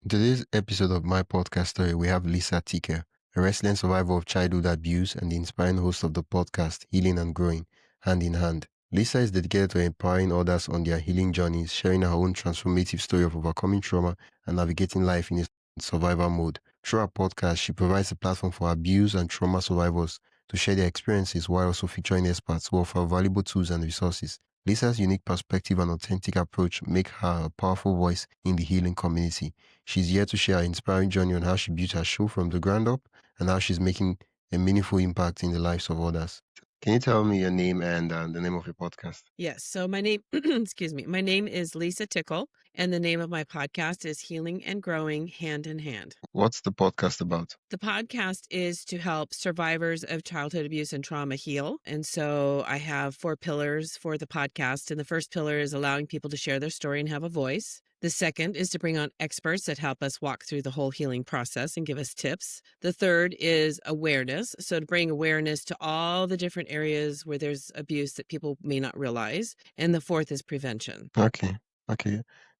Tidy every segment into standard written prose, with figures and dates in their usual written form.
In today's episode of my podcast story, we have Lisa Tickel, a resilient survivor of childhood abuse and the inspiring host of the podcast Healing and Growing, Hand in Hand. Lisa is dedicated to empowering others on their healing journeys, sharing her own transformative story of overcoming trauma and navigating life in a survival mode. Through her podcast, she provides a platform for abuse and trauma survivors to share their experiences while also featuring experts who offer valuable tools and resources. Lisa's unique perspective and authentic approach make her a powerful voice in the healing community. She's here to share her inspiring journey on how she built her show from the ground up and how she's making a meaningful impact in the lives of others. Can you tell me your name and the name of your podcast? Yes. So my name, excuse me, my name is Lisa Tickel, and the name of my podcast is Healing and Growing Hand in Hand. What's the podcast about? The podcast is to help survivors of childhood abuse and trauma heal. And so I have 4 pillars for the podcast. And the first pillar is allowing people to share their story and have a voice. The second is to bring on experts that help us walk through the whole healing process and give us tips. The third is awareness. So to bring awareness to all the different areas where there's abuse that people may not realize. And the fourth is prevention. Okay.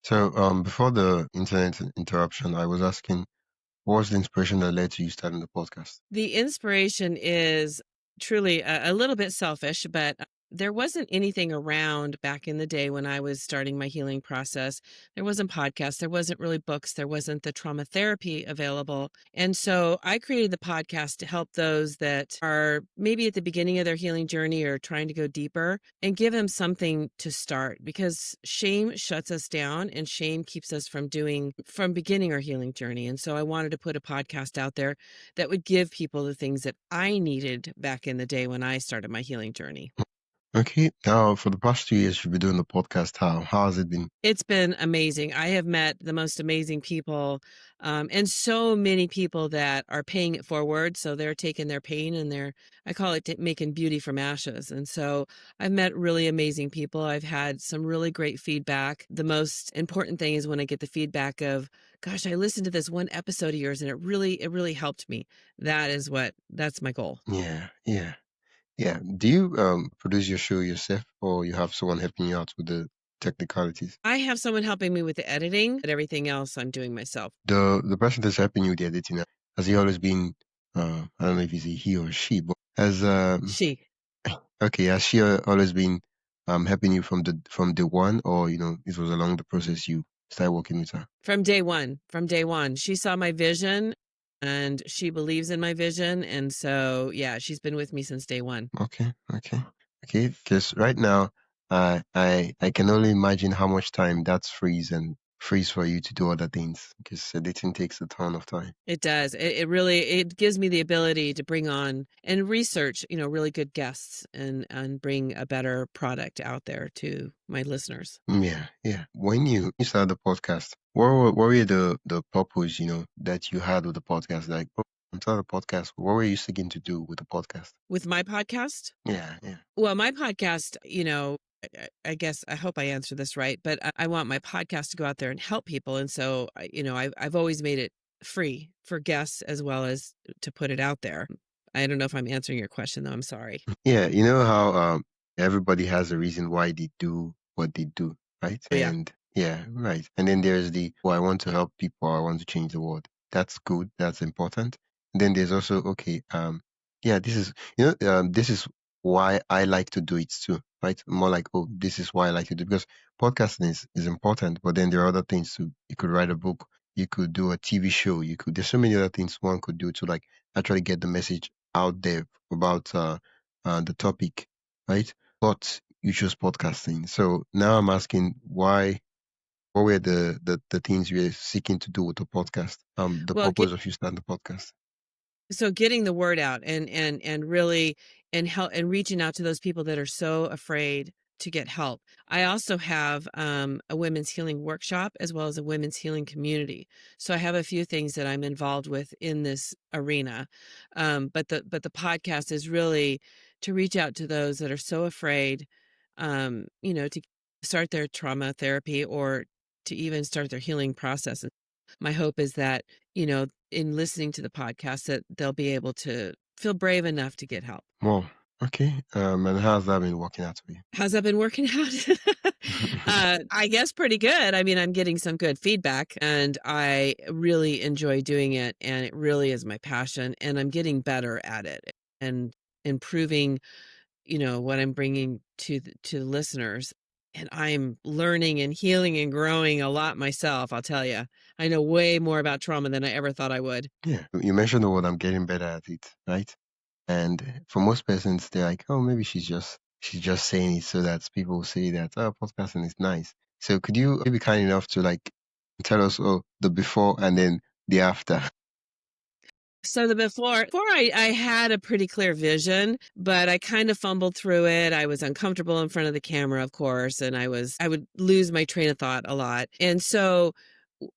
So before the internet interruption, I was asking, what was the inspiration that led to you starting the podcast? The inspiration is truly a little bit selfish, but there wasn't anything around back in the day when I was starting my healing process. There wasn't podcasts, there wasn't really books, there wasn't the trauma therapy available. And so I created the podcast to help those that are maybe at the beginning of their healing journey or trying to go deeper and give them something to start, because shame shuts us down and shame keeps us from beginning our healing journey. And so I wanted to put a podcast out there that would give people the things that I needed back in the day when I started my healing journey. Okay. Now, for the past 2 years, you've been doing the podcast. How has it been? It's been amazing. I have met the most amazing people, and so many people that are paying it forward. So they're taking their pain and I call it making beauty from ashes. And so I've met really amazing people. I've had some really great feedback. The most important thing is when I get the feedback of, gosh, I listened to this one episode of yours and it really helped me. That's my goal. Yeah. Do you produce your show yourself, or you have someone helping you out with the technicalities? I have someone helping me with the editing, but everything else I'm doing myself. The person that's helping you with the editing, has he always been I don't know if it's a he or she, but She. has she always been helping you from day one, or it was along the process you started working with her? From day one. She saw my vision and she believes in my vision. And so, yeah, she's been with me since day one. Okay. Because right now, I can only imagine how much time that's frees for you to do other things, because editing takes a ton of time. It does. It really, it gives me the ability to bring on and research, really good guests and bring a better product out there to my listeners. Yeah. When you started the podcast, what were the purpose, that you had with the podcast? Like, I'm starting the podcast. What were you seeking to do with the podcast? With my podcast? Yeah. Well, my podcast, I guess I hope I answer this right, but I want my podcast to go out there and help people. And so, I've always made it free for guests as well as to put it out there. I don't know if I'm answering your question, though. I'm sorry. Yeah. You know how everybody has a reason why they do what they do, right? Yeah. And yeah, right. And then there's I want to help people, I want to change the world. That's good. That's important. And then there's also, okay, yeah, this is why I like to do it too, right? More like, oh, this is why I like to do it, because podcasting is important, but then there are other things too. You could write a book, you could do a TV show, there's so many other things one could do to like actually get the message out there about the topic, right? But you chose podcasting. So now I'm asking, why? What were the things you were seeking to do with the podcast? The Well, purpose of you starting the podcast. so getting the word out and really help and reaching out to those people that are so afraid to get help. I also have a women's healing workshop as well as a women's healing community. So I have a few things that I'm involved with in this arena. But the podcast is really to reach out to those that are so afraid, to start their trauma therapy or to even start their healing process. My hope is that, in listening to the podcast, that they'll be able to feel brave enough to get help. Well, okay. And how's that been working out for you? How's that been working out? I guess pretty good. I mean, I'm getting some good feedback and I really enjoy doing it. And it really is my passion. And I'm getting better at it and improving, what I'm bringing to the listeners. And I'm learning and healing and growing a lot myself, I'll tell you. I know way more about trauma than I ever thought I would. Yeah, you mentioned the word I'm getting better at it, right? And for most persons, they're like, oh, maybe she's just saying it so that people will say that, oh, podcasting is nice. So could you be kind enough to like tell us, oh, the before and then the after? So the before I had a pretty clear vision, but I kind of fumbled through it. I was uncomfortable in front of the camera, of course, and I would lose my train of thought a lot. And so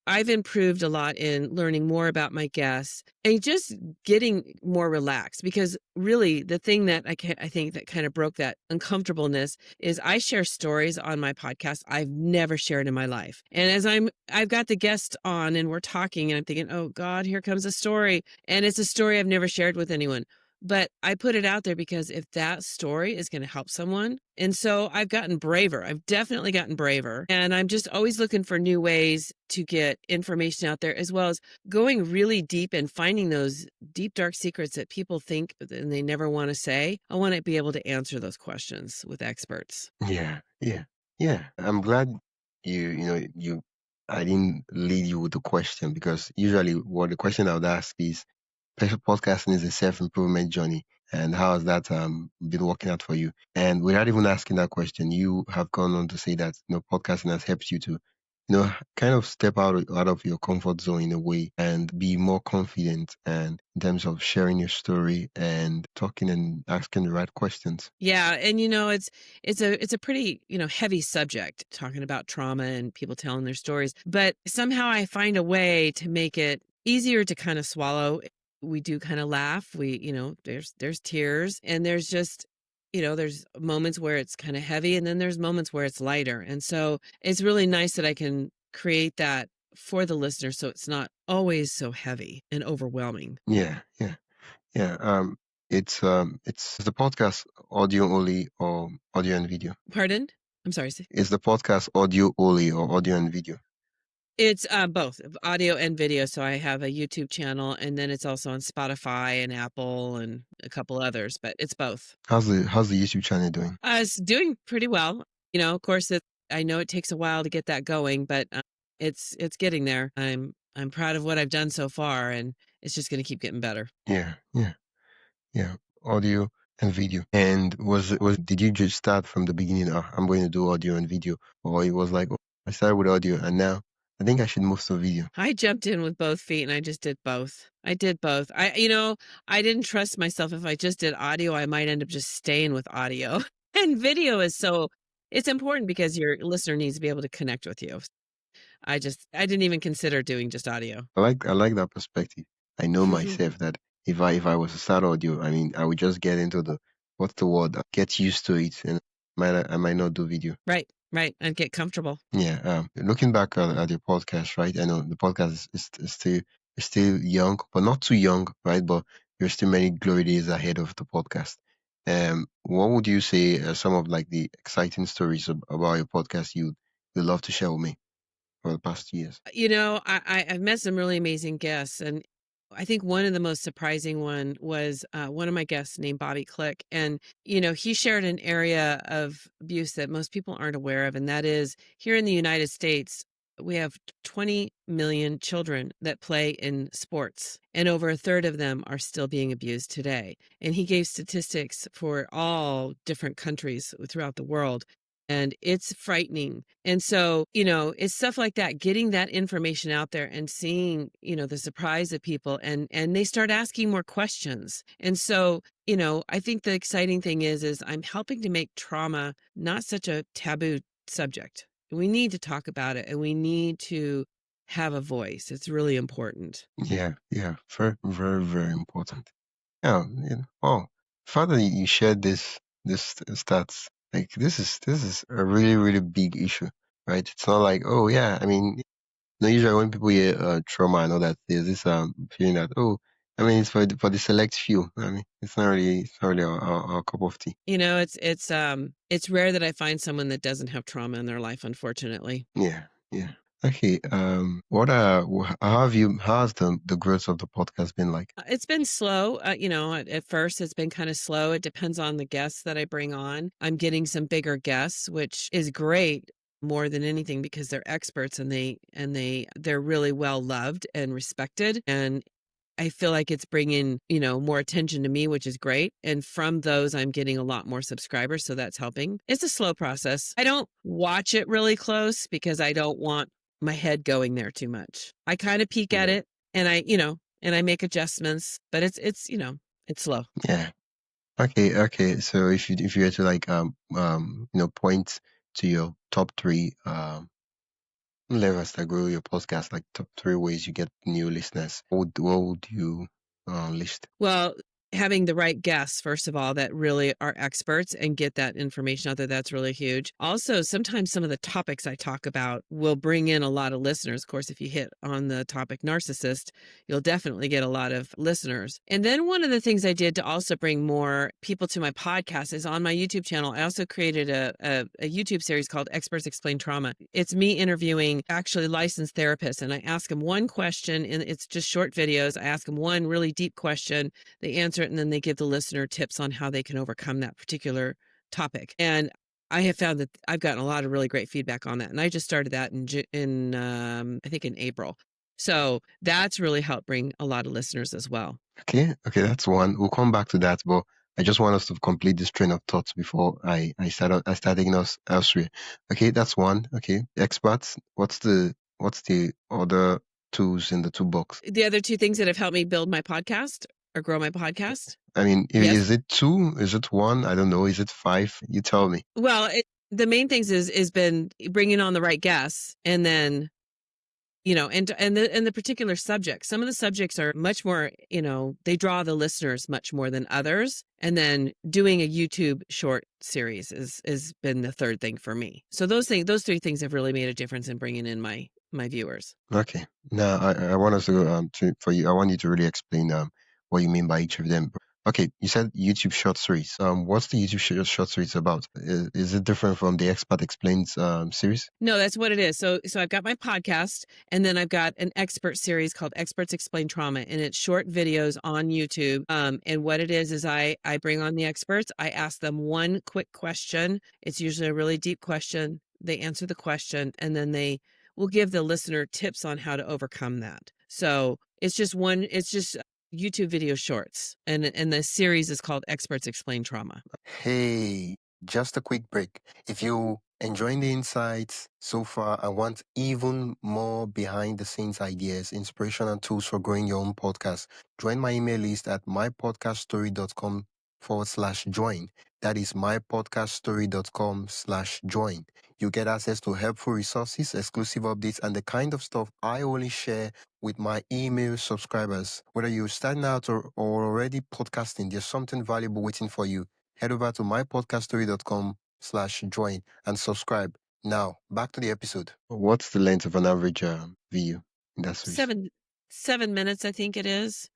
I've improved a lot in learning more about my guests and just getting more relaxed because really the thing that I think that kind of broke that uncomfortableness is I share stories on my podcast I've never shared in my life. And as I've got the guest on and we're talking and I'm thinking, "Oh God, here comes a story." And it's a story I've never shared with anyone. But I put it out there because if that story is going to help someone. And so I've gotten braver. I've definitely gotten braver. And I'm just always looking for new ways to get information out there, as well as going really deep and finding those deep, dark secrets that people think and they never want to say. I want to be able to answer those questions with experts. Yeah, yeah, yeah. I'm glad I didn't lead you with the question because usually what the question I would ask is, podcasting is a self-improvement journey, and how has that been working out for you? And without even asking that question, you have gone on to say that podcasting has helped you to kind of step out of your comfort zone in a way and be more confident and in terms of sharing your story and talking and asking the right questions. Yeah, and it's a pretty, heavy subject talking about trauma and people telling their stories, but somehow I find a way to make it easier to kind of swallow. We do kind of laugh. There's tears and there's just there's moments where it's kind of heavy and then there's moments where it's lighter. And so it's really nice that I can create that for the listener so it's not always so heavy and overwhelming. Yeah, yeah. Yeah, it's the podcast audio only or audio and video? Pardon? I'm sorry. Is the podcast audio only or audio and video? It's, both audio and video, so I have a YouTube channel, and then it's also on Spotify and Apple and a couple others, but it's both. How's the YouTube channel doing? It's doing pretty well. Of course, I know it takes a while to get that going, but, it's getting there. I'm proud of what I've done so far, and it's just gonna keep getting better. Yeah, yeah, yeah. Audio and video. And did you just start from the beginning? Oh, I'm going to do audio and video, or it was like, oh, I started with audio and now I think I should move to video. I jumped in with both feet and I just did both. I did both. I didn't trust myself. If I just did audio, I might end up just staying with audio. And video is it's important because your listener needs to be able to connect with you. I didn't even consider doing just audio. I like that perspective. I know myself that if I was to start audio, I mean, I would just get into the what's the word? Get used to it, and I might not do video. Right, right. I'd get comfortable. Yeah. Looking back at your podcast, right? I know the podcast is still young, but not too young, right? But there's still many glory days ahead of the podcast. What would you say are some of like the exciting stories about your podcast you'd love to share with me for the past years? I've met some really amazing guests, and I think one of the most surprising one was one of my guests named Bobby Click, and he shared an area of abuse that most people aren't aware of, and that is here in the United States. We have 20 million children that play in sports, and over a third of them are still being abused today. And he gave statistics for all different countries throughout the world. And it's frightening. And so, it's stuff like that, getting that information out there and seeing, the surprise of people and they start asking more questions. And so, I think the exciting thing is I'm helping to make trauma not such a taboo subject. We need to talk about it and we need to have a voice. It's really important. Yeah, yeah, very, very, very important. Yeah, oh, fact that you shared this stats, like this is a really, really big issue, right? It's not like, oh yeah, I mean, usually when people hear trauma and all that, there's this feeling that, oh, I mean, it's for the select few. I mean, it's not really our cup of tea. It's rare that I find someone that doesn't have trauma in their life, unfortunately. Yeah, yeah. Okay. How has the growth of the podcast been like? It's been slow. At first it's been kind of slow. It depends on the guests that I bring on. I'm getting some bigger guests, which is great more than anything because they're experts and they're really well loved and respected. And I feel like it's bringing, more attention to me, which is great. And from those, I'm getting a lot more subscribers. So that's helping. It's a slow process. I don't watch it really close because I don't want my head going there too much. I kind of peek at Yeah. it and I make adjustments, but it's slow. Yeah. Okay. Okay. So if you were to like point to your top three levers that grow your podcast, like top three ways you get new listeners, what would you list? Well, having the right guests, first of all, that really are experts and get that information out there, that's really huge. Also, sometimes some of the topics I talk about will bring in a lot of listeners. Of course, if you hit on the topic narcissist, you'll definitely get a lot of listeners. And then one of the things I did to also bring more people to my podcast is on my YouTube channel. I also created a YouTube series called Experts Explain Trauma. It's me interviewing actually licensed therapists, and I ask them one question, and it's just short videos. I ask them one really deep question, they answer it, and then they give the listener tips on how they can overcome that particular topic. And I have found that I've gotten a lot of really great feedback on that. And I just started that I think in April. So that's really helped bring a lot of listeners as well. Okay. Okay. That's one. We'll come back to that, but I just want us to complete this train of thoughts before I start taking us elsewhere. Okay. That's one. Okay. Experts. What's the other tools in the toolbox? The other two things that have helped me build my podcast or grow my podcast. I mean, Yes. is it two? Is it one? I don't know. Is it five? You tell me. Well, the main things is been bringing on the right guests, and then and the particular subject. Some of the subjects are much more, they draw the listeners much more than others. And then doing a YouTube short series is been the third thing for me. So those three things have really made a difference in bringing in my viewers. Okay. Now I want us to for you. I want you to really explain what you mean by each of them. Okay, you said YouTube short series. What's the YouTube short series about? Is it different from the Expert Explains series? No, that's what it is. So I've got my podcast, and then I've got an expert series called Experts Explain Trauma, and it's short videos on YouTube. And what it is I bring on the experts. I ask them one quick question. It's usually a really deep question. They answer the question, and then they will give the listener tips on how to overcome that. So it's just YouTube video shorts, and the series is called Experts Explain Trauma. Hey, just a quick break. If you enjoying the insights so far and want even more behind the scenes ideas, inspiration, and tools for growing your own podcast, join my email list at mypodcaststory.com/join. That is mypodcaststory.com/join. You get access to helpful resources, exclusive updates, and the kind of stuff I only share with my email subscribers. Whether you're starting out or already podcasting, there's something valuable waiting for you. Head over to mypodcaststory.com/join and subscribe. Now, back to the episode. What's the length of an average video in that series? 7 minutes, I think it is.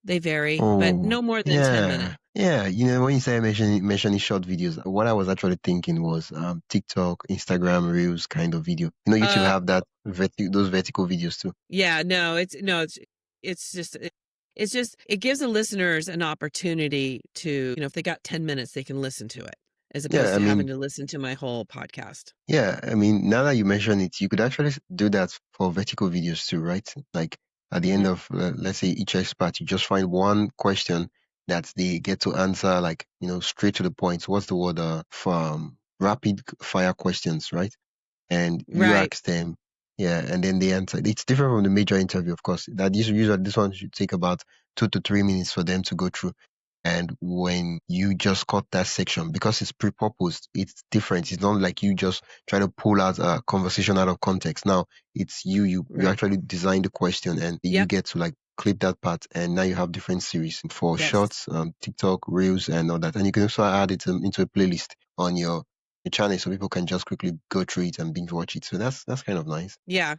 They vary, but Oh, no more than 10 minutes. yeah. When you say mentioning short videos, what I was actually thinking was TikTok, Instagram Reels kind of video. YouTube Uh, have that those vertical videos too. yeah, no, it's just it gives the listeners an opportunity to, if they got 10 minutes, they can listen to it as Yeah, opposed I to having mean, to listen to my whole podcast. Yeah, I mean, now that you mention it, you could actually do that for vertical videos too, right? Like at the end Mhm. of, let's say, each expert, you just find one question that they get to answer, like, straight to the point. What's the word? From rapid fire questions, right? And you Right. ask them, yeah, and then they answer. It's different from the major interview, of course. That usually this one should take about 2 to 3 minutes for them to go through. And when you just cut that section, because it's pre-purposed, it's different. It's not like you just try to pull out a conversation out of context. Now it's you Right. actually design the question and you Yep. get to like clip that part, and now you have different series for That's shorts, TikTok, Reels, and all that. And you can also add it into a playlist on your channel so people can just quickly go through it and binge watch it. So that's kind of nice. yeah.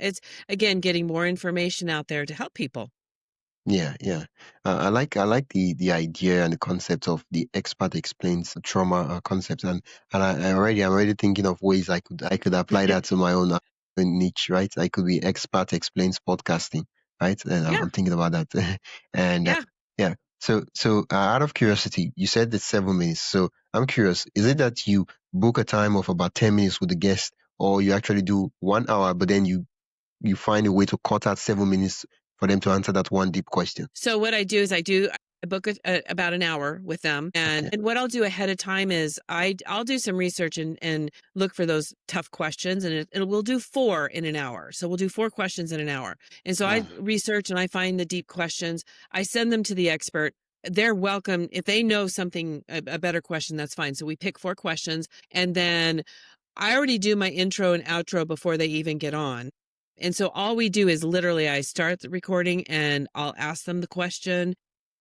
It's again getting more information out there to help people. Yeah, yeah. I like the idea and the concept of the expert explains trauma concept, and I'm already thinking of ways I could apply that to my own niche, right? I could be expert explains podcasting, right? And Yeah, I'm thinking about that, and yeah. yeah. So out of curiosity, you said it's 7 minutes. So I'm curious, is it that you book a time of about 10 minutes with the guest, or you actually do 1 hour, but then you find a way to cut out 7 minutes for them to answer that one deep question? So what I do is I book about an hour with them, and Okay. what I'll do ahead of time is I'll do some research and look for those tough questions, and we'll do 4 in an hour. So we'll do 4 questions in an hour. And so I Wow. research and I find the deep questions. I send them to the expert. They're welcome if they know something a better question, that's fine. So we pick 4 questions, and then I already do my intro and outro before they even get on. And so all we do is literally I start the recording and I'll ask them the question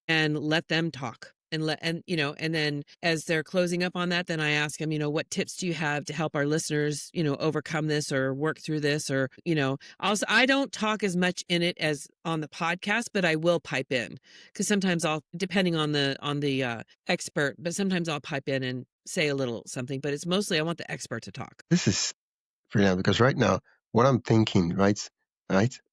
and let them talk. And then as they're closing up on that, then I ask them, what tips do you have to help our listeners, overcome this or work through this? Or, also, I don't talk as much in it as on the podcast, but I will pipe in because sometimes depending on the expert, but sometimes I'll pipe in and say a little something, but it's mostly I want the expert to talk. This is brilliant because right now, what I'm thinking, right,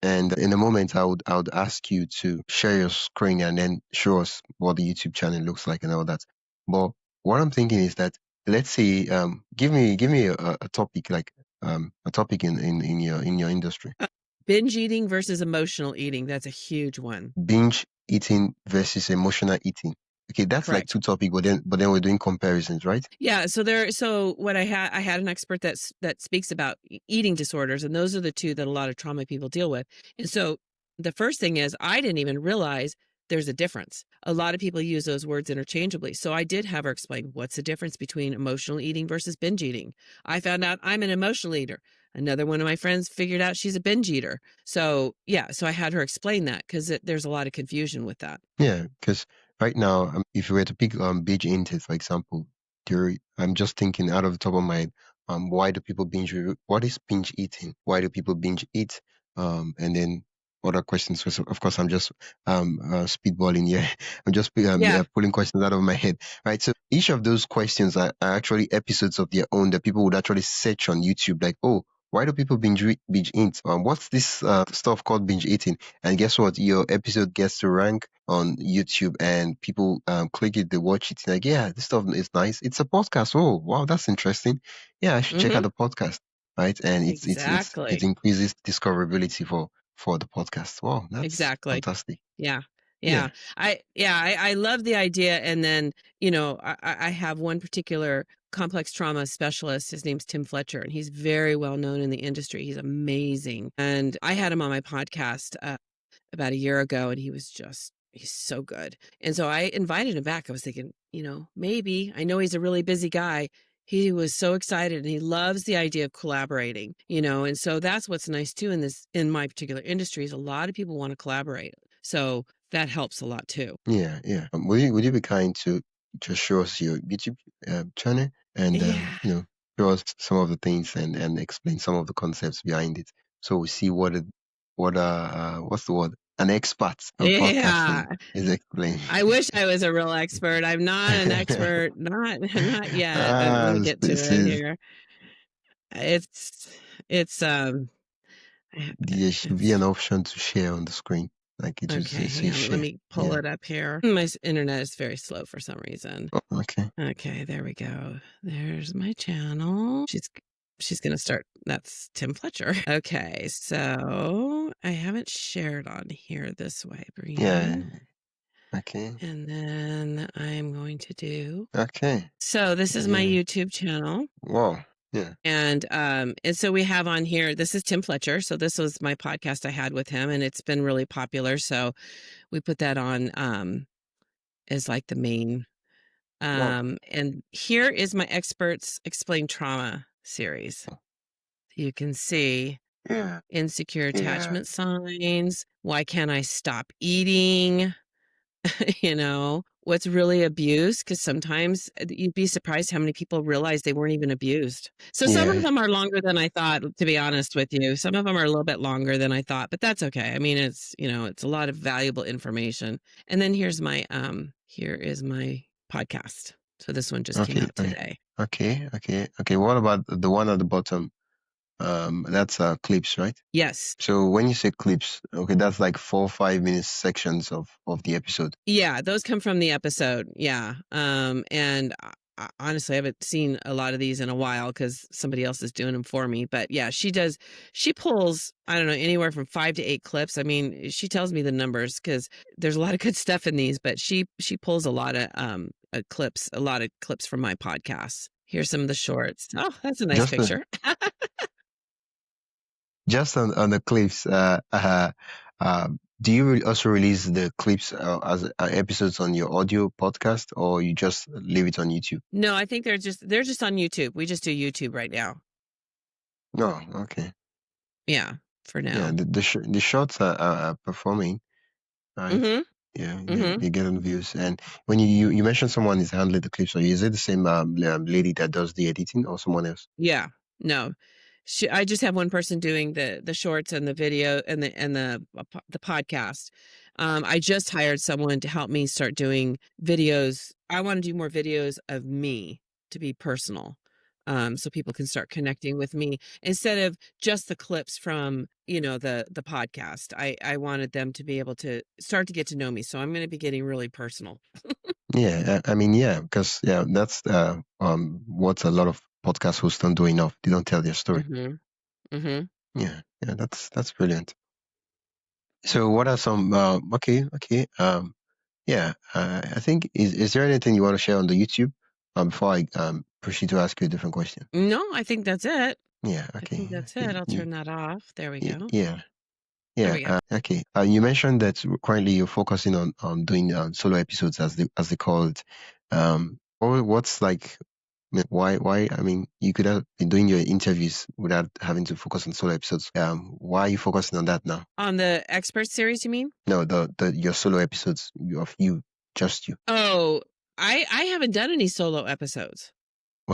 and in a moment, I would ask you to share your screen and then show us what the YouTube channel looks like and all that. But what I'm thinking is that, let's say, give me a topic, like a topic in your industry. Uh, Binge eating versus emotional eating. That's a huge one. Binge eating versus emotional eating. Okay, that's like Correct. two topics, but then we're doing comparisons, right? Yeah, so what I had an expert that speaks about eating disorders, and those are the two that a lot of trauma people deal with. And so the first thing is I didn't even realize there's a difference. A lot of people use those words interchangeably. So I did have her explain what's the difference between emotional eating versus binge eating. I found out I'm an emotional eater. Another one of my friends figured out she's a binge eater. So yeah, so I had her explain that because there's a lot of confusion with that. Yeah, because right now, if you were to pick binge eating, for example, I'm just thinking out of the top of my head, why do people what is binge eating? Why do people binge eat? And then other questions. So of course, I'm just speedballing here. I'm just Yeah. pulling questions out of my head, right? So each of those questions are actually episodes of their own that people would actually search on YouTube, like, oh, why do people binge eat? What's this stuff called binge eating? And guess what? Your episode gets to rank on YouTube, and people click it, they watch it, like, yeah, this stuff is nice. It's a podcast. Oh, wow, that's interesting. Yeah, I should check out Mhm. the podcast, right? And it Exactly. increases discoverability for the podcast. Wow, that's Exactly. fantastic. Yeah. Yeah. Yeah, I love the idea. And then, I have one particular complex trauma specialist. His name's Tim Fletcher, and he's very well known in the industry. He's amazing. And I had him on my podcast about a year ago, and he's so good. And so I invited him back. I was thinking, maybe I know he's a really busy guy. He was so excited and he loves the idea of collaborating, and so that's what's nice too in my particular industry is a lot of people want to collaborate. So that helps a lot too. yeah, yeah. Would you be kind to just show us your YouTube channel and Yeah. show us some of the things and explain some of the concepts behind it, so we see what's the word, an expert on podcasting Yeah. is explaining. I wish I was a real expert. I'm not an expert, not not yet, but let me get to This it is here. It's there should be an it's option to share on the screen, like it just okay, hang says on. Let share. me pull Yeah. it up here. My internet is very slow for some reason. Oh, okay. Okay, there we go. There's my channel. She's gonna start. That's Tim Fletcher. Okay, so I haven't shared on here this way, Yeah. Brian. Okay. And then I'm going to do. Okay. So this is my Yeah. YouTube channel. Wow. Yeah. And so we have on here, this is Tim Fletcher. So this was my podcast I had with him, and it's been really popular. So we put that on as like the main. Wow. And here is my Experts Explain Trauma series. You can see Yeah. insecure Yeah. attachment signs. Why can't I stop eating? you know, what's really abused, because sometimes you'd be surprised how many people realize they weren't even abused. So some of Yeah. them are longer than I thought, to be honest with you. Some of them are a little bit longer than I thought, but that's okay. I mean, it's, it's a lot of valuable information. And then here is my podcast. So this one just came Okay. out today. Okay. What about the one at the bottom? That's clips, right? Yes. So when you say clips, okay, that's like 4 or 5 minute sections of the episode. Yeah, those come from the episode. Yeah. And honestly, I haven't seen a lot of these in a while because somebody else is doing them for me. But yeah, she pulls, I don't know, anywhere from 5 to 8 clips. I mean, she tells me the numbers because there's a lot of good stuff in these, but she pulls a lot of a lot of clips from my podcasts. Here's some of the shorts. Oh, that's a nice Just picture. just on the clips, do you also release the clips as episodes on your audio podcast, or you just leave it on YouTube? No, I think they're just on YouTube. We just do YouTube right now. No, okay. Yeah, for Yeah, now. the shorts are performing, right? Mm-hmm. Yeah, Mm-hmm. you're getting views. And when you mentioned someone is handling the clips, so is it the same lady that does the editing or someone else? Yeah. No. I just have one person doing the shorts and the video and the podcast. I just hired someone to help me start doing videos. I want to do more videos of me to be personal. So people can start connecting with me instead of just the clips from, the podcast. I wanted them to be able to start to get to know me. So I'm going to be getting really personal. Yeah, I mean, yeah, because that's what a lot of podcast hosts don't do enough. They don't tell their story. Mhm. Mhm. Yeah, that's brilliant. So what are some okay. Yeah, I think is there anything you want to share on the YouTube before I proceed to ask you a different question? No, I think that's it. Yeah, I think okay. that's it. I'll turn that off. There we go. Yeah. There Yeah, we go. okay. You mentioned that currently you're focusing on doing solo episodes as they call it. What's like why? I mean, you could have been doing your interviews without having to focus on solo episodes. Why are you focusing on that now? On the expert series, you mean? No, the your solo episodes of you, just you. Oh, I haven't done any solo episodes.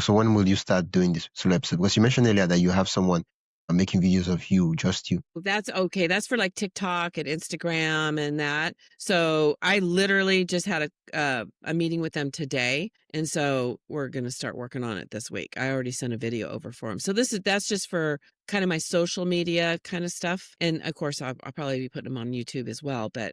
So when will you start doing this solo episode? Because you mentioned earlier that you have someone making videos of you, just you. That's okay. That's for like TikTok and Instagram and that. So I literally just had a meeting with them today, and so we're gonna start working on it this week. I already sent a video over for them. So that's just for kind of my social media kind of stuff, and of course I'll probably be putting them on YouTube as well. But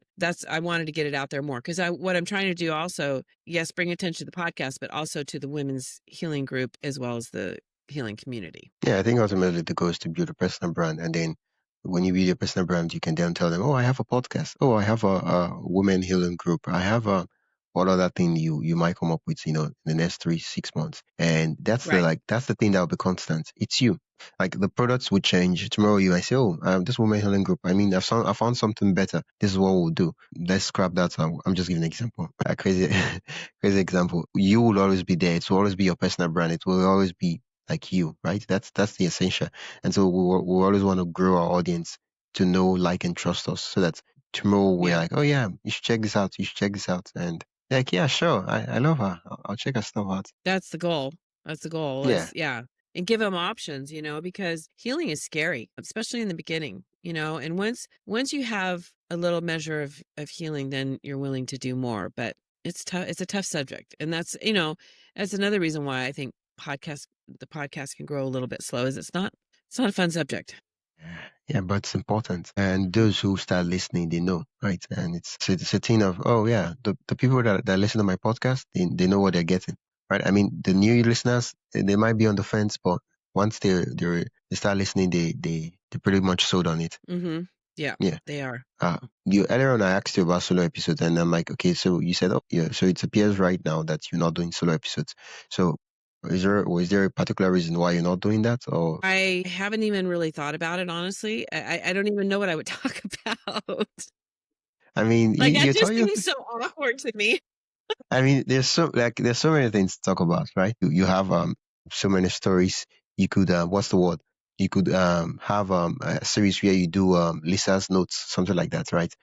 I wanted to get it out there more because what I'm trying to do also, yes, bring attention to the podcast, but also to the women's healing group as well as the healing community. Yeah, I think ultimately the goal is to build a personal brand, and then when you build your personal brand, you can then tell them, "Oh, I have a podcast. Oh, I have a women healing group. I have a what other thing you might come up with, in the next 3 6 months." And Right. that's the thing that will be constant. It's you. Like the products would change tomorrow. You might say, "Oh, this women healing group. I mean, I found something better. This is what we'll do. Let's scrap that." I'm just giving an example, a crazy crazy example. You will always be there. It will always be your personal brand. It will always be like you, right? That's the essential. And so we always want to grow our audience to know, like, and trust us, so that tomorrow we're Yeah. like, oh yeah, you should check this out. You should check this out. And they're like, yeah, sure, I love her. I'll check her stuff out. That's the goal. That's the goal Yeah, is, yeah. And give them options, because healing is scary, especially in the beginning, and once you have a little measure of healing, then you're willing to do more. But it's tough. It's a tough subject. And that's another reason why I think the podcast can grow a little bit slow is it's not a fun subject. yeah, but it's important. And those who start listening, they know, right? And it's a thing of, oh yeah, the people that listen to my podcast, they know what they're getting, right? I mean, the new listeners, they might be on the fence, but once they start listening, they pretty much sold on it. Mm-hmm. Yeah, Yeah. they are. You earlier on, I asked you about solo episodes, and I'm like, okay, so you said, oh, yeah, so it appears right now that you're not doing solo episodes. So, is there a particular reason why you're not doing that, or? I haven't even really thought about it, honestly. I don't even know what I would talk about. I mean, Like, that you're just talking. seems so awkward to me. I mean, there's so many things to talk about, right? You have so many stories. You could what's the word? You could have a series where you do Lisa's notes, something like that, right?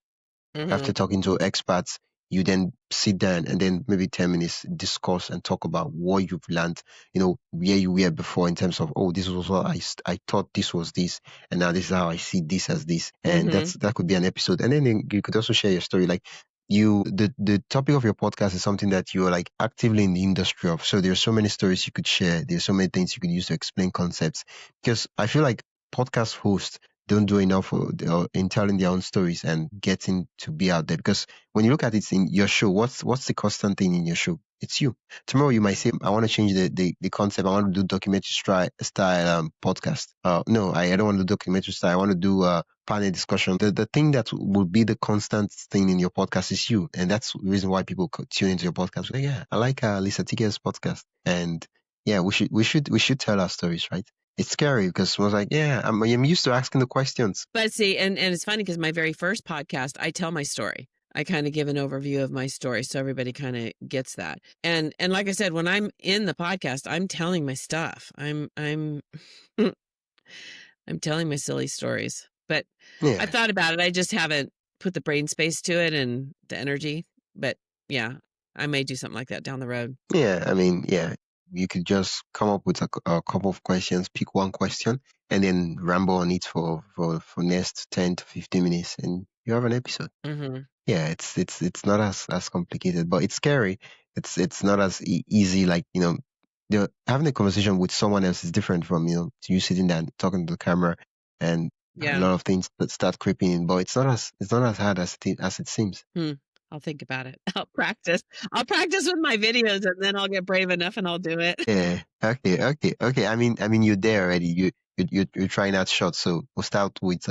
After Mhm. talking to experts, You then sit down and then maybe 10 minutes discuss and talk about what you've learned, where you were before in terms of, oh, this was what I thought this was this, and now this is how I see this as this. And Mm-hmm. that could be an episode. And then you could also share your story. Like the topic of your podcast is something that you're like actively in the industry of. So there's so many stories you could share. There's so many things you could use to explain concepts. Because I feel like podcast hosts don't do enough in telling their own stories and getting to be out there. Because when you look at it in your show, what's the constant thing in your show? It's you. Tomorrow you might say, I want to change the concept. I want to do documentary style podcast. No, I don't want to do documentary style. I want to do panel discussion. The thing that will be the constant thing in your podcast is you. And that's the reason why people tune into your podcast. Like, yeah, I like Lisa Tickel's podcast. And yeah, we should tell our stories, right? It's scary because I was like, yeah, I'm used to asking the questions. But see, and it's funny because my very first podcast, I tell my story. I kind of give an overview of my story so everybody kind of gets that. And like I said, when I'm in the podcast, I'm telling my stuff. I'm I'm telling my silly stories. But Yeah. I've thought about it. I just haven't put the brain space to it and the energy. But yeah, I may do something like that down the road. Yeah, I mean, yeah, you could just come up with a couple of questions, pick one question, and then ramble on it for next 10 to 15 minutes, and you have an episode. Mm-hmm. Yeah, it's not as complicated, but it's scary. It's not as easy. Like having a conversation with someone else is different from you sitting there and talking to the camera, and a Yeah. lot of things that start creeping in. But it's not as hard as it seems. I'll think about it. I'll practice. I'll practice with my videos and then I'll get brave enough and I'll do it. Yeah. Okay. I mean, you're there already. You're trying out shots. So we'll start with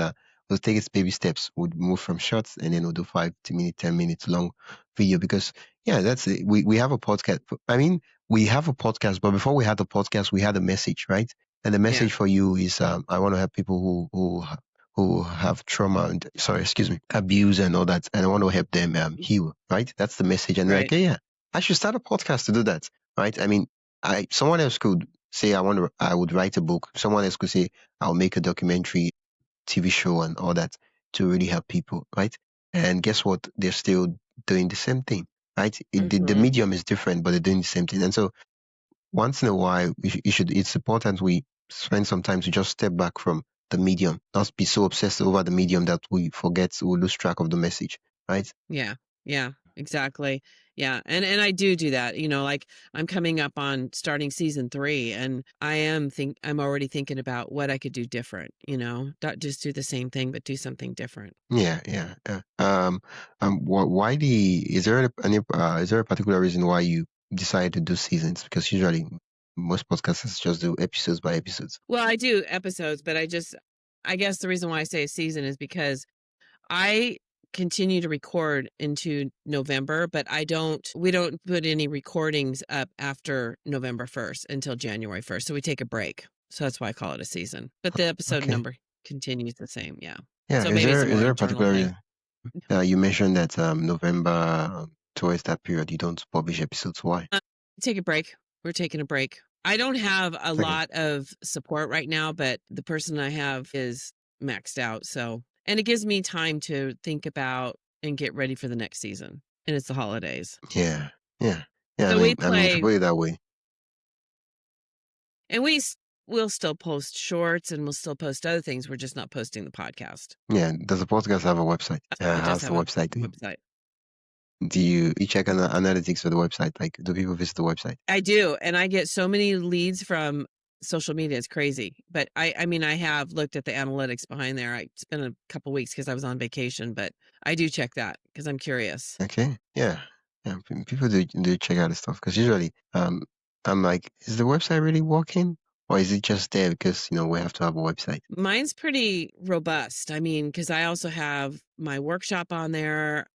we'll take it baby steps. We'll move from shots and then we'll do 5 minute, 10 minutes long video because yeah, that's it. We have a podcast. I mean, we have a podcast, but before we had the podcast, we had a message, right? And the Yeah. message for you is I want to help people who have trauma and sorry, excuse me, abuse and all that, and I want to help them heal, right? That's the message. And they're like, Right. yeah, I should start a podcast to do that, right? I mean, someone else could say I would write a book. Someone else could say I'll make a documentary, TV show, and all that to really help people, right? And guess what? They're still doing the same thing, right? The Mm-hmm. medium is different, but they're doing the same thing. And so once in a while, it's important we spend some time to just step back from the medium, not be so obsessed over the medium that we forget, we lose track of the message, right? Yeah. Yeah, exactly. Yeah. And I do that. Like I'm coming up on starting season 3 and I'm already thinking about what I could do different, not just do the same thing, but do something different. Yeah. Is there a particular reason why you decided to do seasons? Because usually most podcasters just do episodes by episodes. Well, I do episodes, but I guess the reason why I say a season is because I continue to record into November, but we don't put any recordings up after November 1st until January 1st. So we take a break. So that's why I call it a season. But the episode Okay. number continues the same. Yeah. Yeah. So Is maybe it's there a is more there a internal particular thing. reason? You mentioned that November towards that period you don't publish episodes. Why? Take a break. We're taking a break. I don't have a Okay. lot of support right now, but the person I have is maxed out. So, and it gives me time to think about and get ready for the next season. And it's the holidays. Yeah. Yeah. Yeah. So we I mean, if you play, put it that way, and we'll still post shorts and we'll still post other things. We're just not posting the podcast. yeah. Does the podcast have a website? It does How's have the a website doing? website. Do you check on the analytics for the website? Like, do people visit the website? I do, and I get so many leads from social media. It's crazy. But I mean, I have looked at the analytics behind there. It's been a couple weeks because I was on vacation, but I do check that because I'm curious. Okay. Yeah. Yeah. People do check out the stuff because usually, I'm like, is the website really working, or is it just there because we have to have a website? Mine's pretty robust. I mean, because I also have my workshop on there.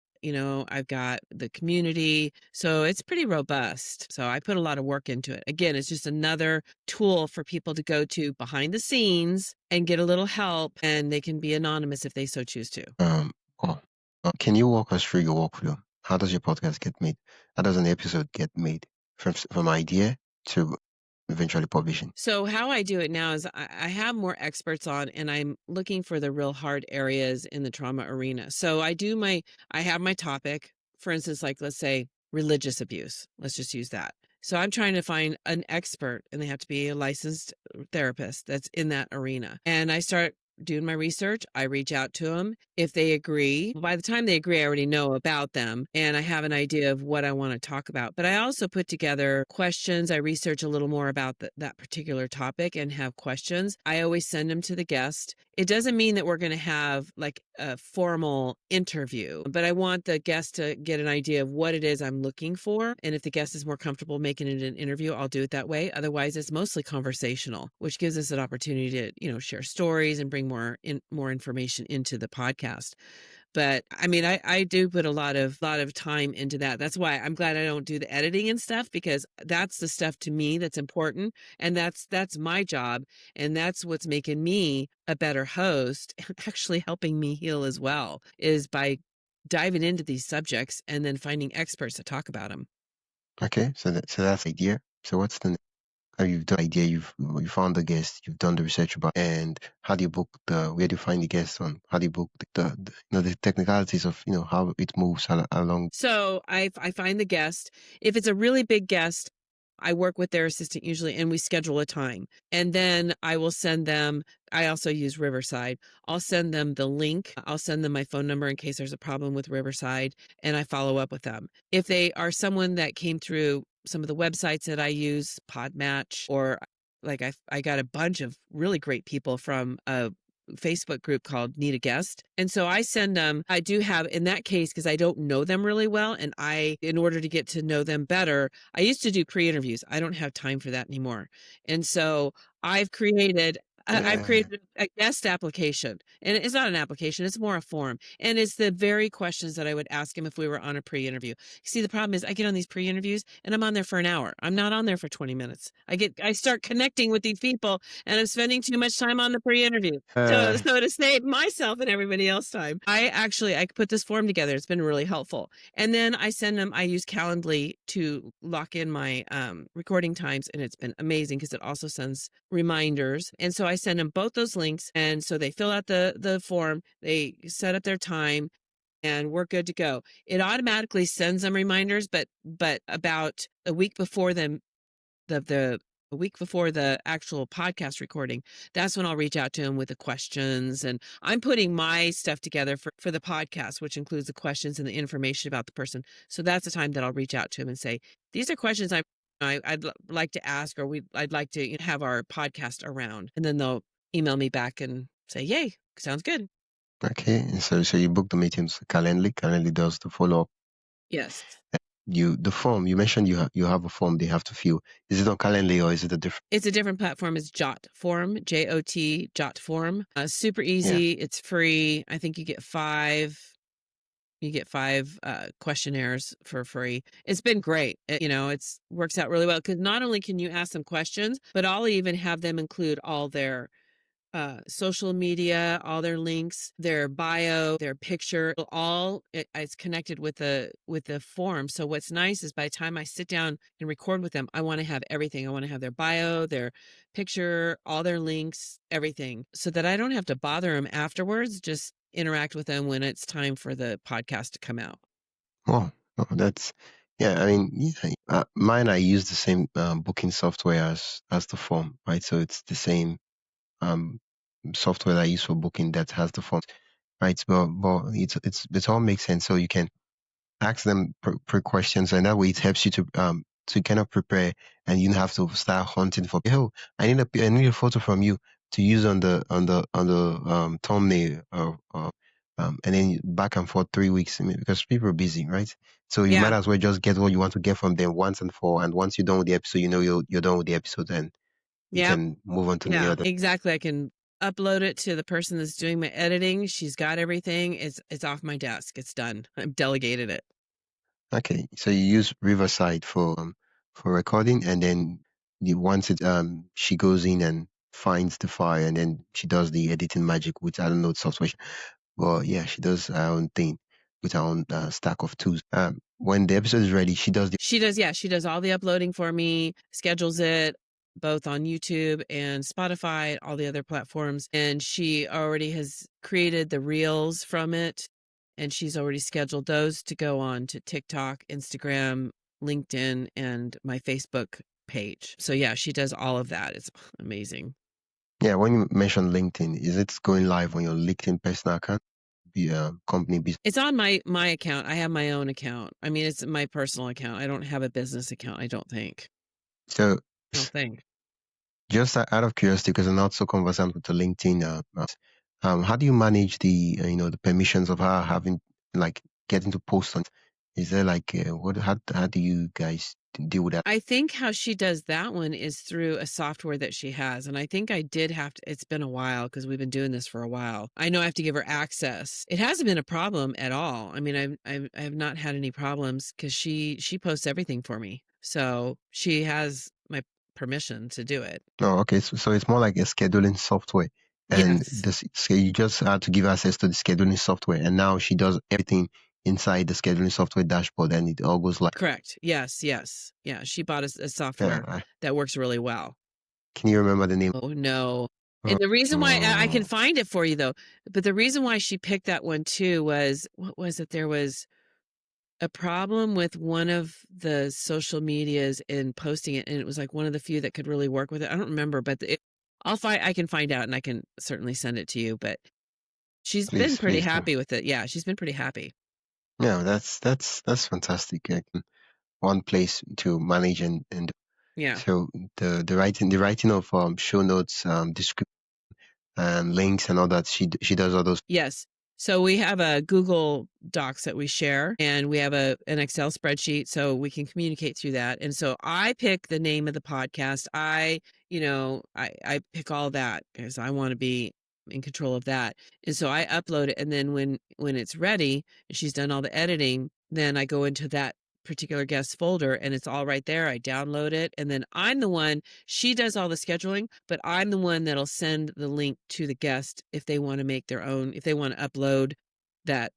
I've got the community. So it's pretty robust. So I put a lot of work into it. Again, it's just another tool for people to go to behind the scenes and get a little help, and they can be anonymous if they so choose to. Cool. Can you walk us through your workflow? How does your podcast get made? How does an episode get made from idea to eventually publishing? So how I do it now is I have more experts on, and I'm looking for the real hard areas in the trauma arena. So I have my topic for instance, like let's say religious abuse. Let's just use that. So I'm trying to find an expert, and they have to be a licensed therapist that's in that arena. And I start doing my research. I reach out to them. If they agree, by the time they agree, I already know about them and I have an idea of what I want to talk about. But I also put together questions. I research a little more about that particular topic and have questions. I always send them to the guest. It doesn't mean that we're going to have like a formal interview, but I want the guest to get an idea of what it is I'm looking for. And if the guest is more comfortable making it an interview, I'll do it that way. Otherwise, it's mostly conversational, which gives us an opportunity to, share stories and bring more information into the podcast. But I mean, I do put a lot of time into that. That's why I'm glad I don't do the editing and stuff, because that's the stuff to me that's important. And that's my job. And that's what's making me a better host and actually helping me heal as well, is by diving into these subjects and then finding experts to talk about them. Okay, so that's the idea. So what's the you've done the idea, you found the guest, you've done the research about, and how do you book where do you find the guests on? How do you book the technicalities of how it moves along? So I find the guest. If it's a really big guest, I work with their assistant usually, and we schedule a time. And then I will send them, I also use Riverside. I'll send them the link. I'll send them my phone number in case there's a problem with Riverside, and I follow up with them. If they are someone that came through some of the websites that I use, Podmatch, or like I got a bunch of really great people from a Facebook group called Need a Guest. And so I send them, I do have in that case, because I don't know them really well. And in order to get to know them better, I used to do pre-interviews. I don't have time for that anymore. And so I've created I've created a guest application, and it's not an application, it's more a form. And it's the very questions that I would ask him if we were on a pre-interview. See, the problem is I get on these pre-interviews and I'm on there for an hour. I'm not on there for 20 minutes. I start connecting with these people and I'm spending too much time on the pre-interview. So to save myself and everybody else time, I put this form together. It's been really helpful. And then I use Calendly to lock in my recording times, and it's been amazing because it also sends reminders. And so I send them both those links, and so they fill out the form, they set up their time, and we're good to go. It automatically sends them reminders, but about a week before the a week before the actual podcast recording, that's when I'll reach out to them with the questions. And I'm putting my stuff together for the podcast, which includes the questions and the information about the person. So that's the time that I'll reach out to them and say, these are questions I'd like to ask, or I'd like to have our podcast around. And then they'll email me back and say, yay, sounds good. Okay, and so you book the meetings. Calendly does the follow up. Yes. The form you mentioned, you have a form they have to fill. Is it on Calendly or is it a different? It's a different platform. It's Jot Form, Jot Form. Super easy. Yeah. It's free. I think you get 5 questionnaires for free. It's been great. It's works out really well, because not only can you ask them questions, but I'll even have them include all their social media, all their links, their bio, their picture, it's connected with the form. So what's nice is by the time I sit down and record with them, I want to have everything. I want to have their bio, their picture, all their links, everything, so that I don't have to bother them afterwards. Just interact with them when it's time for the podcast to come out. Oh, that's yeah. I mean, yeah, mine. I use the same booking software as the form, right? So it's the same um software that I use for booking that has the form, right? But it all makes sense. So you can ask them per questions, and that way it helps you to kind of prepare, and you don't have to start hunting for. Oh, I need a photo from you to use on the thumbnail, and then back and forth 3 weeks. I mean, because people are busy, right? So you might Yeah. as well just get what you want to get from them once and for all. And once you're done with the episode, you're done with the episode, and you Yeah. can move on to the Yeah, other. exactly. I can upload it to the person that's doing my editing. She's got everything. It's off my desk. It's done. I've delegated it. Okay, so you use Riverside for recording, and then once she goes in and finds the file, and then she does the editing magic, which I don't know the software, but yeah, she does her own thing with her own stack of tools. When the episode is ready, she does the. She does, yeah, she does all the uploading for me, schedules it both on YouTube and Spotify, all the other platforms, and she already has created the reels from it. and she's already scheduled those to go on to TikTok, Instagram, LinkedIn, and my Facebook page. So yeah, she does all of that. It's amazing. Yeah, when you mention LinkedIn, is it going live on your LinkedIn personal account? Be company business. It's on my account. I have my own account. I mean, it's my personal account. I don't have a business account, I don't think. So I don't think. just out of curiosity, because I'm not so conversant with the LinkedIn, how do you manage the the permissions of her having like getting to post on? Is there like how do you guys deal with that? I think how she does that one is through a software that she has. And I think I did have to, it's been a while because we've been doing this for a while. I know I have to give her access. It hasn't been a problem at all. I mean, I have not had any problems because she posts everything for me. So she has my permission to do it. Oh, okay. So it's more like a scheduling software, and Yes. this so you just had to give access to the scheduling software, and now she does everything inside the scheduling software dashboard, and it all goes like. Correct. Yes. Yes. Yeah. She bought a software Yeah. that works really well. Can you remember the name? Oh, no. Oh, And the reason why I can oh, find it for you though, but the reason why she picked that one too was, what was it? There was a problem with one of the social medias in posting it, and it was like one of the few that could really work with it. I don't remember, but I can find out and I can certainly send it to you, but she's been please, pretty please do. happy with it. Yeah, she's been pretty happy. Yeah, that's fantastic. One place to manage and Yeah. so the writing of show notes, description and links and all that. She does all those. Yes. So we have a Google Docs that we share, and we have an Excel spreadsheet so we can communicate through that. And so I pick the name of the podcast. I pick all that because I want to be in control of that. And so I upload it, and then when it's ready and she's done all the editing, then I go into that particular guest folder and it's all right there. I download it, and then I'm the one, she does all the scheduling, but I'm the one that'll send the link to the guest if they want to make their own, if they want to upload that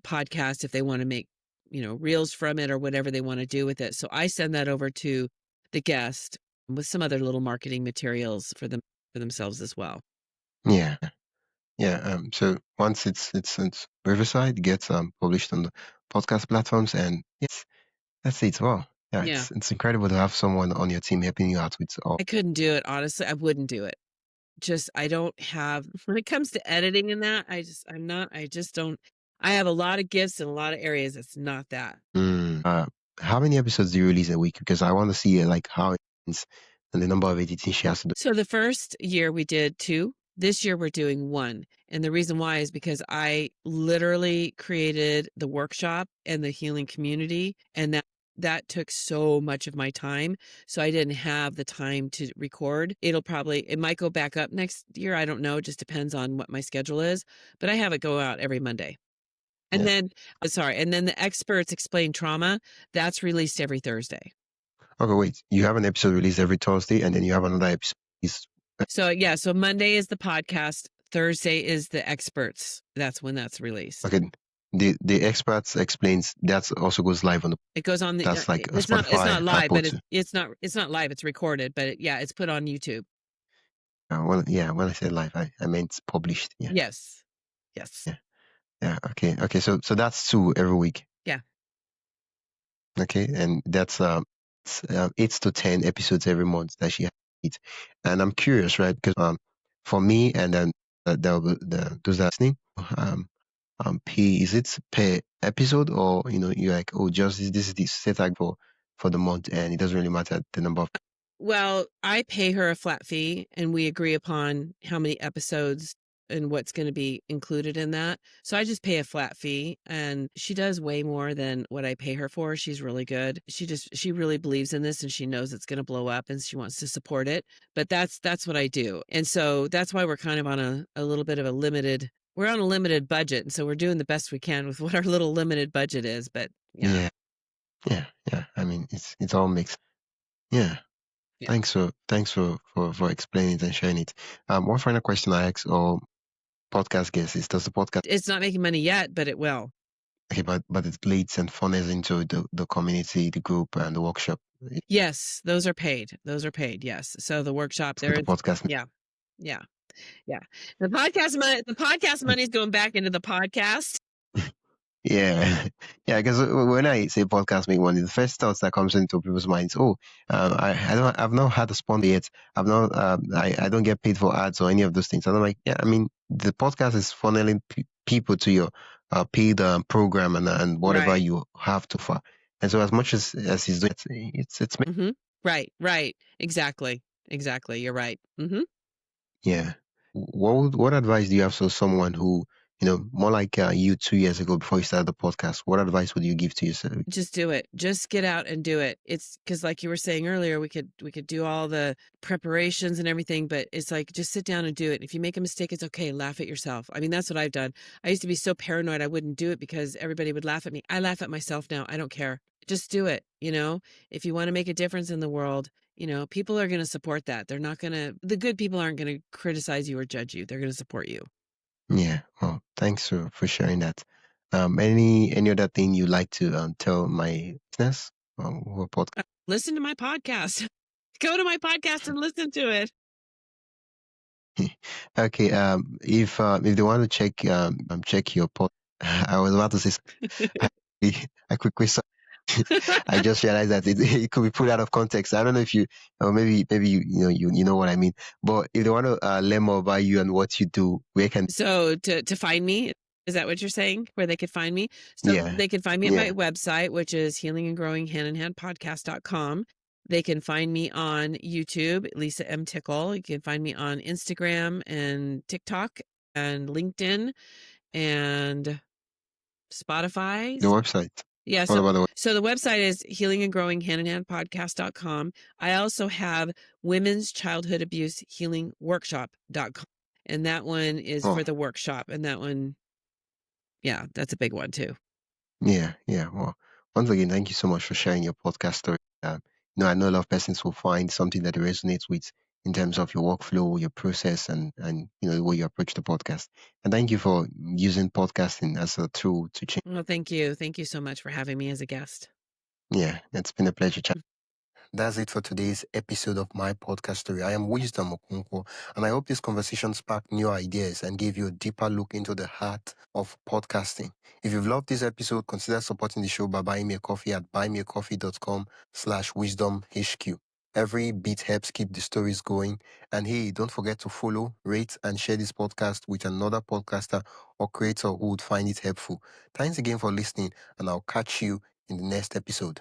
podcast, if they want to make, reels from it or whatever they want to do with it. So I send that over to the guest with some other little marketing materials for themselves as well. Yeah, yeah. So once it's Riverside, it gets published on the podcast platforms, and yes, that's it. Wow. Yeah, Yeah. it's incredible to have someone on your team helping you out with all. I couldn't do it, honestly. I wouldn't do it. Just I don't have when it comes to editing and that, I just don't. I have a lot of gifts in a lot of areas. It's not that. How many episodes do you release a week? Because I want to see like how it's and the number of editing she has to do. So the first year we did 2. This year we're doing 1. And the reason why is because I literally created the workshop and the healing community, and that took so much of my time. So I didn't have the time to record. It might go back up next year. I don't know. It just depends on what my schedule is. But I have it go out every Monday. And Yeah. then the experts explain trauma. That's released every Thursday. Okay, wait. You have an episode released every Thursday, and then you have another episode released. So Monday is the podcast. Thursday is the experts. That's when that's released. Okay. The experts explains that also goes live on the. It goes on the. That's like a It's not Spotify, live, Apple but too. it's not live. It's recorded, but it's put on YouTube. When I said live, I meant published. Yeah. Yes. Yes. Yeah. Yeah. Okay. So that's 2 every week. Yeah. Okay, and that's 8 to 10 episodes every month that she has. And I'm curious, right? Because for me and then those that are listening, pay, is it per episode, or you're like, oh, just this is the set tag for the month, and it doesn't really matter the number of. Well, I pay her a flat fee and we agree upon how many episodes and what's going to be included in that. So I just pay a flat fee, and she does way more than what I pay her for. She's really good. She really believes in this, and she knows it's going to blow up and she wants to support it. But that's what I do. And so that's why we're kind of on a little bit of we're on a limited budget. And so we're doing the best we can with what our little limited budget is. But yeah. Yeah. I mean, it's all mixed. Yeah. Yeah. Thanks for explaining it and sharing it. One final question I ask all podcast guests is: does the podcast? It's not making money yet, but it will. Okay, but it leads and funnels into the community, the group, and the workshop. Yes, those are paid. Yes. So the workshop there The is. podcast. Yeah. Yeah. Yeah. The podcast money is going back into the podcast. Yeah, yeah. Because when I say podcast make money, the first thoughts that comes into people's minds, oh, I've not had a sponsor yet. I don't get paid for ads or any of those things. And I'm like, yeah, I mean, the podcast is funneling people to your paid program and whatever Right. you have to far. And so as much as he's doing, it's Mhm. Right, right. Exactly. Exactly, you're right. Mhm. yeah. What advice do you have for someone who, more like you 2 years ago before you started the podcast? What advice would you give to yourself? Just do it. Just get out and do it. It's because, like you were saying earlier, we could do all the preparations and everything, but it's like, just sit down and do it. If you make a mistake, it's okay. Laugh at yourself. I mean, that's what I've done. I used to be so paranoid I wouldn't do it because everybody would laugh at me. I laugh at myself now. I don't care. Just do it, you know? If you wanna make a difference in the world, people are gonna support that. They're not gonna the good people aren't gonna criticize you or judge you. They're gonna support you. Yeah. Well, thanks for sharing that. Any other thing you like to tell my listeners? What podcast? Listen to my podcast. Go to my podcast and listen to it. Okay. If they want to check your pod, I was about to say a quick question. I just realized that it could be put out of context. I don't know if you, or maybe you know what I mean. But if they want to learn more about you and what you do, where can? So to find me, is that what you're saying? Where they could find me? So Yeah. they can find me at my Yeah. website, which is healingandgrowinghandinhandpodcast.com. They can find me on YouTube, Lisa M. Tickle. You can find me on Instagram and TikTok and LinkedIn and Spotify. The website. Yeah, What so about the so the website is healingandgrowinghandinhandpodcast.com. I also have women's childhood abuse healing workshop.com. And that one is oh, for the workshop. And that one, yeah, that's a big one too. yeah, yeah. Well, once again, thank you so much for sharing your podcast story. I know a lot of persons will find something that resonates with in terms of your workflow, your process, and the way you approach the podcast. And thank you for using podcasting as a tool to change. Well, thank you. Thank you so much for having me as a guest. Yeah, it's been a pleasure. That's it for today's episode of my podcast story. I am Wisdom Okonkwo, and I hope this conversation sparked new ideas and gave you a deeper look into the heart of podcasting. If you've loved this episode, consider supporting the show by buying me a coffee at buymeacoffee.com/wisdomhq. Every bit helps keep the stories going. And hey, don't forget to follow, rate, and share this podcast with another podcaster or creator who would find it helpful. Thanks again for listening, and I'll catch you in the next episode.